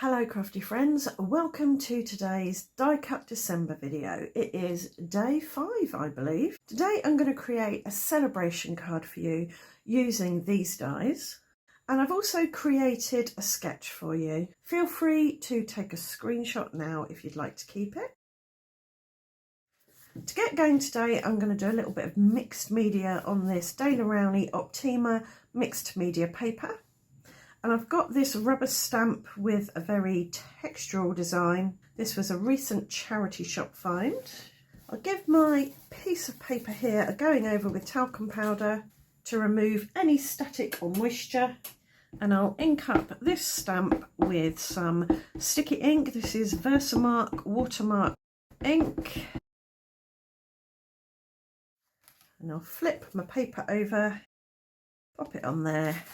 Hello crafty friends, welcome to today's die cut December video. It is day 5 I believe. Today I'm going to create a celebration card for you using these dies, and I've also created a sketch for you. Feel free to take a screenshot now if you'd like to keep it. To get going today I'm going to do a little bit of mixed media on this Daler Rowney Optima mixed media paper. And I've got this rubber stamp with a very textural design. This was a recent charity shop find. I'll give my piece of paper here a going over with talcum powder to remove any static or moisture. And I'll ink up this stamp with some sticky ink. This is Versamark Watermark ink. And I'll flip my paper over, pop it on there,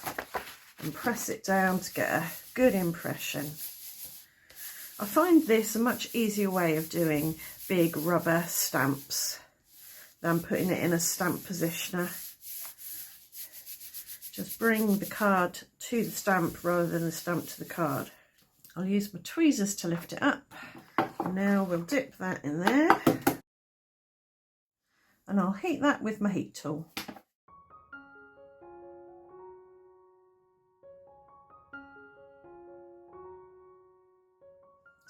and press it down to get a good impression. I find this a much easier way of doing big rubber stamps than putting it in a stamp positioner. Just bring the card to the stamp rather than the stamp to the card. I'll use my tweezers to lift it up. Now we'll dip that in there and I'll heat that with my heat tool.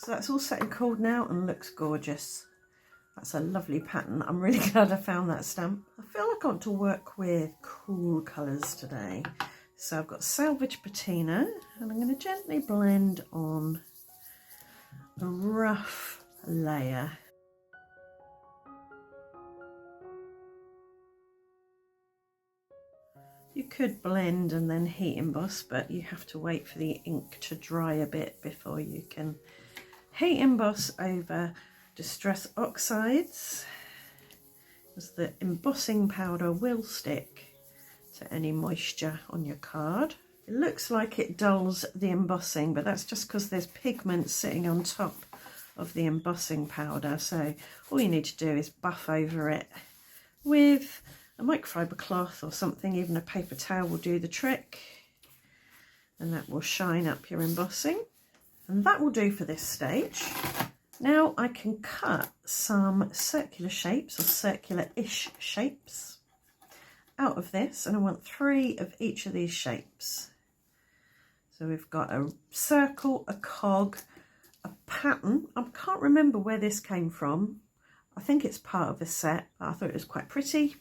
So that's all set and cooled now and looks gorgeous. That's a lovely pattern. I'm really glad I found that stamp. I feel like I want to work with cool colours today. So I've got Salvage Patina and I'm going to gently blend on a rough layer. You could blend and then heat emboss, but you have to wait for the ink to dry a bit before you can heat emboss over distress oxides, as the embossing powder will stick to any moisture on your card. It looks like it dulls the embossing, but that's just because there's pigment sitting on top of the embossing powder. So all you need to do is buff over it with a microfiber cloth or something. Even a paper towel will do the trick, and that will shine up your embossing. And that will do for this stage. Now I can cut some circular shapes or circular-ish shapes out of this, and I want 3 of each of these shapes. So we've got a circle, a cog, a pattern. I can't remember where this came from. I think it's part of a set, but I thought it was quite pretty.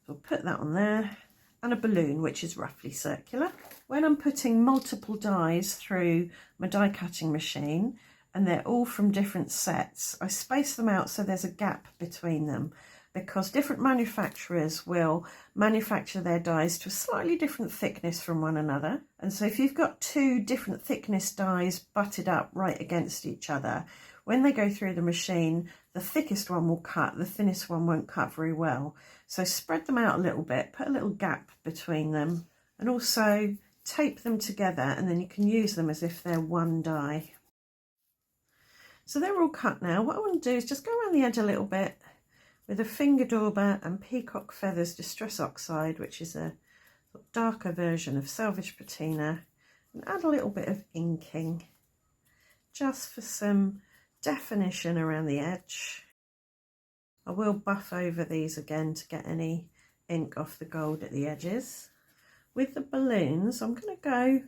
So I'll put that on there. And a balloon, which is roughly circular. When I'm putting multiple dies through my die cutting machine and they're all from different sets, I space them out so there's a gap between them, because different manufacturers will manufacture their dies to a slightly different thickness from one another. And so if you've got 2 different thickness dies butted up right against each other, when they go through the machine, the thickest one will cut, the thinnest one won't cut very well. So spread them out a little bit, put a little gap between them, and also tape them together, and then you can use them as if they're one die. So they're all cut now. What I want to do is just go around the edge a little bit with a finger dauber and peacock feathers distress oxide, which is a darker version of Salvage Patina, and add a little bit of inking just for some definition around the edge. I will buff over these again to get any ink off the gold at the edges. With the balloons, I'm going to go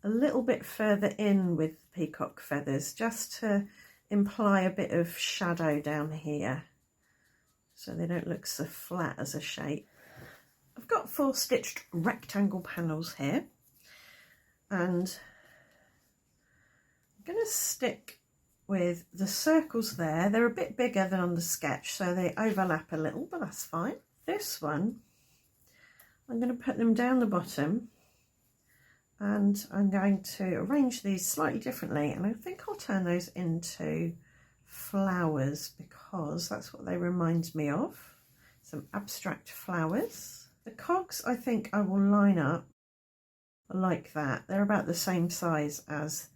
a little bit further in with peacock feathers just to imply a bit of shadow down here so they don't look so flat as a shape. I've got 4 stitched rectangle panels here, and I'm going to stick with the circles there. They're a bit bigger than on the sketch, so they overlap a little, but that's fine. This one, I'm going to put them down the bottom, and I'm going to arrange these slightly differently, and I think I'll turn those into flowers because that's what they remind me of, some abstract flowers. The cogs I think I will line up like that. They're about the same size as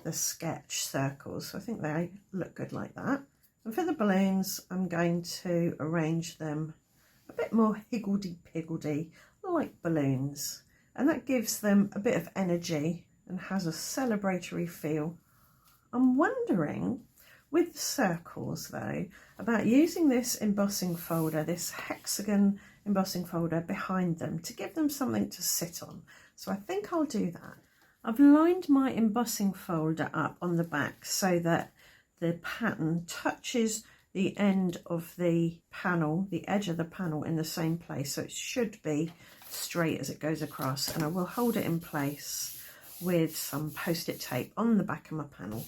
the sketch circles, so I think they look good like that. And for the balloons, I'm going to arrange them a bit more higgledy-piggledy like balloons, and that gives them a bit of energy and has a celebratory feel. I'm wondering, with the circles though, about using this embossing folder, this hexagon embossing folder behind them to give them something to sit on. So I think I'll do that. I've lined my embossing folder up on the back so that the pattern touches the end of the panel, the edge of the panel, in the same place, so it should be straight as it goes across, and I will hold it in place with some post-it tape on the back of my panel.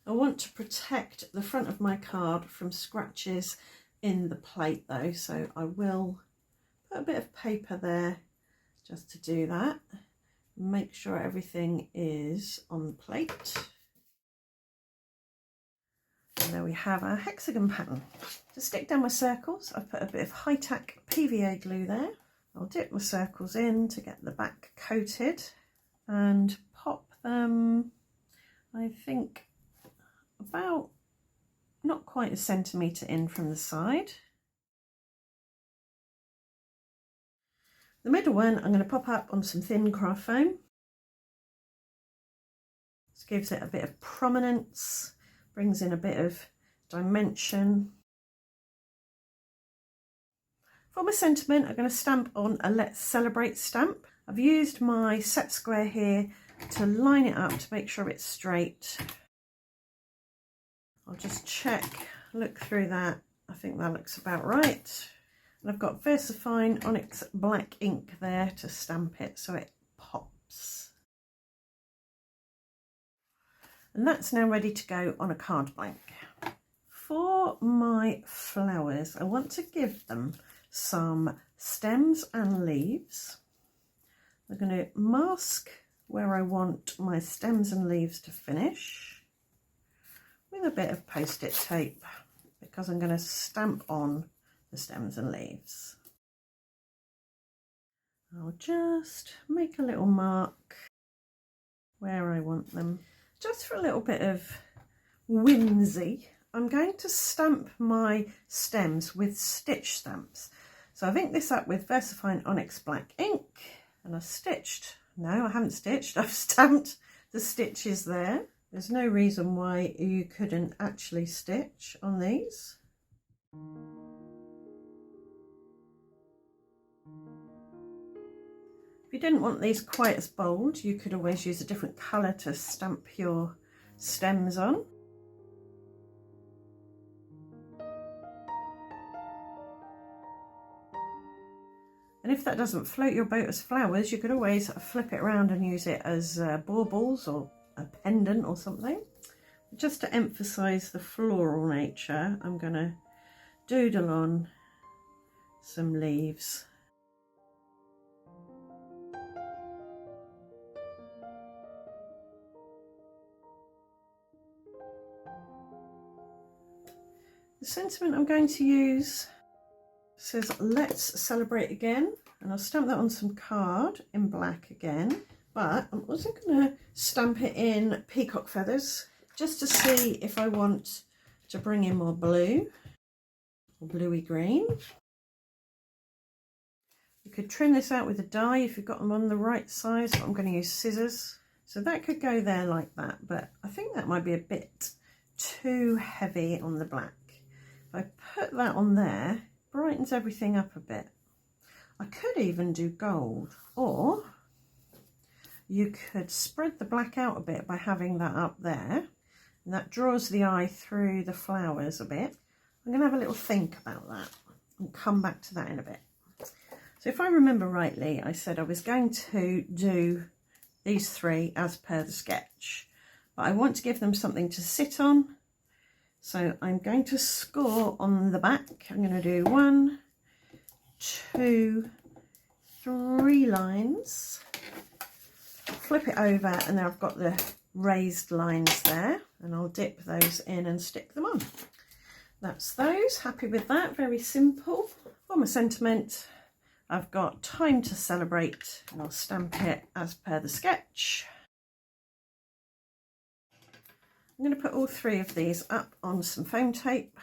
I want to protect the front of my card from scratches in the plate though, so I will put a bit of paper there just to do that. Make sure everything is on the plate. And there we have our hexagon pattern. To stick down my circles, I've put a bit of high-tack PVA glue there. I'll dip my circles in to get the back coated and pop them, I think, about not quite a centimetre in from the side. The middle one I'm going to pop up on some thin craft foam. This gives it a bit of prominence, brings in a bit of dimension. For my sentiment, I'm going to stamp on a Let's Celebrate stamp. I've used my set square here to line it up to make sure it's straight. I'll just check, look through that. I think that looks about right. And I've got VersaFine Onyx black ink there to stamp it so it pops. And that's now ready to go on a card blank. For my flowers, I want to give them some stems and leaves. I'm going to mask where I want my stems and leaves to finish with a bit of post-it tape, because I'm going to stamp on the stems and leaves. I'll just make a little mark where I want them, just for a little bit of whimsy. I'm going to stamp my stems with stitch stamps. So I've inked this up with VersaFine Onyx black ink, and I've stitched, no I haven't stitched, I've stamped the stitches there. There's no reason why you couldn't actually stitch on these. If you didn't want these quite as bold, you could always use a different colour to stamp your stems on. And if that doesn't float your boat as flowers, you could always flip it around and use it as baubles or a pendant or something. Just to emphasise the floral nature, I'm going to doodle on some leaves. The sentiment I'm going to use says Let's Celebrate Again, and I'll stamp that on some card in black again, but I'm also going to stamp it in peacock feathers just to see if I want to bring in more blue or bluey green. You could trim this out with a die if you've got them on the right size, but I'm going to use scissors. So that could go there like that, but I think that might be a bit too heavy on the black. If I put that on there, brightens everything up a bit. I could even do gold, or you could spread the black out a bit by having that up there, and that draws the eye through the flowers a bit. I'm going to have a little think about that and come back to that in a bit. So if I remember rightly, I said I was going to do these three as per the sketch, but I want to give them something to sit on. So I'm going to score on the back. I'm going to do 1, 2, 3 lines, flip it over, and then I've got the raised lines there, and I'll dip those in and stick them on. That's those. Happy with that. Very simple. For my sentiment, I've got Time to Celebrate, and I'll stamp it as per the sketch. I'm going to put all three of these up on some foam tape.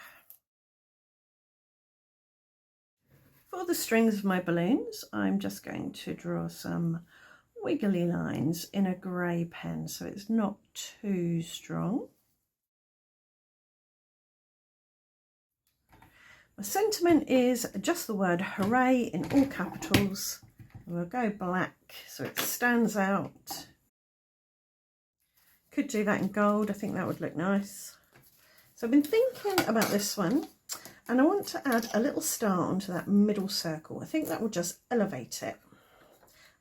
For the strings of my balloons, I'm just going to draw some wiggly lines in a grey pen so it's not too strong. My sentiment is just the word hooray in all capitals. And we'll go black so it stands out. Could do that in gold, I think that would look nice. So I've been thinking about this one and I want to add a little star onto that middle circle. I think that will just elevate it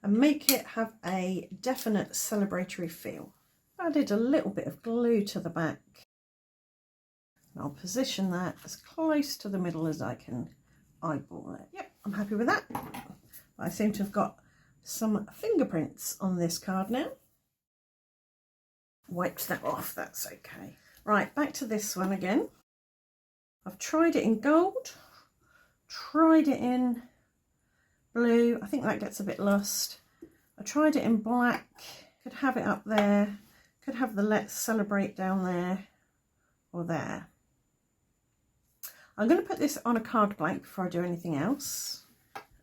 and make it have a definite celebratory feel. Added a little bit of glue to the back. And I'll position that as close to the middle as I can eyeball it. Yep, I'm happy with that. I seem to have got some fingerprints on this card now. Wiped that off, that's okay. Right, back to this one again. I've tried it in gold, tried it in blue. I think that gets a bit lost. I tried it in black, could have it up there, could have the let's celebrate down there or there. I'm going to put this on a card blank before I do anything else.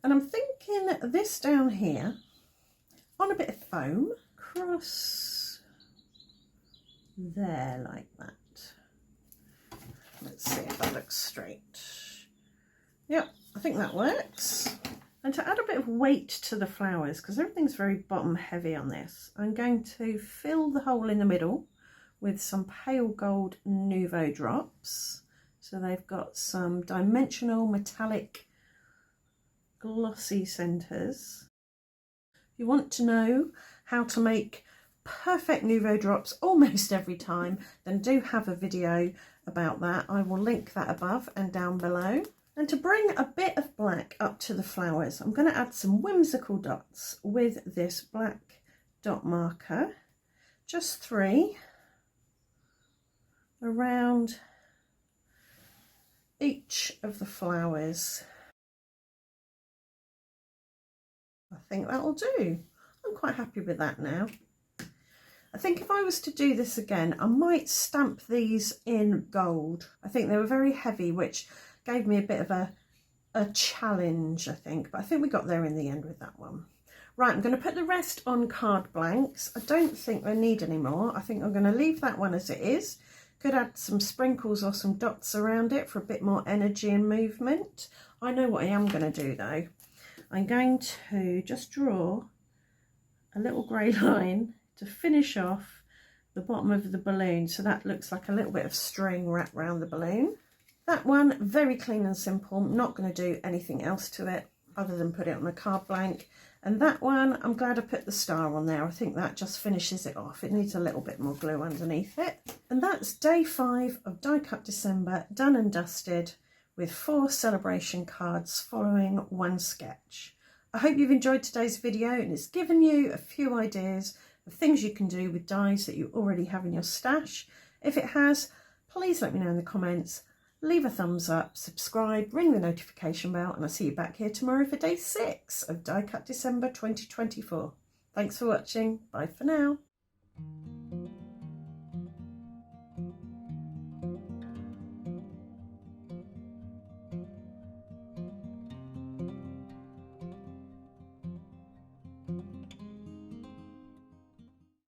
And I'm thinking this down here on a bit of foam, across there like that. Let's see if that looks straight. Yep, I think that works. And to add a bit of weight to the flowers, because everything's very bottom heavy on this, I'm going to fill the hole in the middle with some pale gold Nouveau drops. So they've got some dimensional metallic glossy centres. If you want to know how to make perfect Nouveau drops almost every time, then do have a video about that. I will link that above and down below. And to bring a bit of black up to the flowers, I'm going to add some whimsical dots with this black dot marker, just 3 around each of the flowers. I think that'll do. I'm quite happy with that now. I think if I was to do this again, I might stamp these in gold. I think they were very heavy, which gave me a bit of a challenge, I think. But I think we got there in the end with that one. Right, I'm going to put the rest on card blanks. I don't think I need any more. I think I'm going to leave that one as it is. Could add some sprinkles or some dots around it for a bit more energy and movement. I know what I am going to do though. I'm going to just draw a little grey line to finish off the bottom of the balloon, so that looks like a little bit of string wrapped around the balloon. That one, very clean and simple. I'm not going to do anything else to it other than put it on a card blank. And that one, I'm glad I put the star on there. I think that just finishes it off. It needs a little bit more glue underneath it. And that's day 5 of Die Cut December, done and dusted, with 4 celebration cards following 1 sketch. I hope you've enjoyed today's video and it's given you a few ideas of things you can do with dies that you already have in your stash. If it has, please let me know in the comments. Leave a thumbs up, subscribe, ring the notification bell, and I'll see you back here tomorrow for day 6 of Die Cut December 2024. Thanks for watching. Bye for now.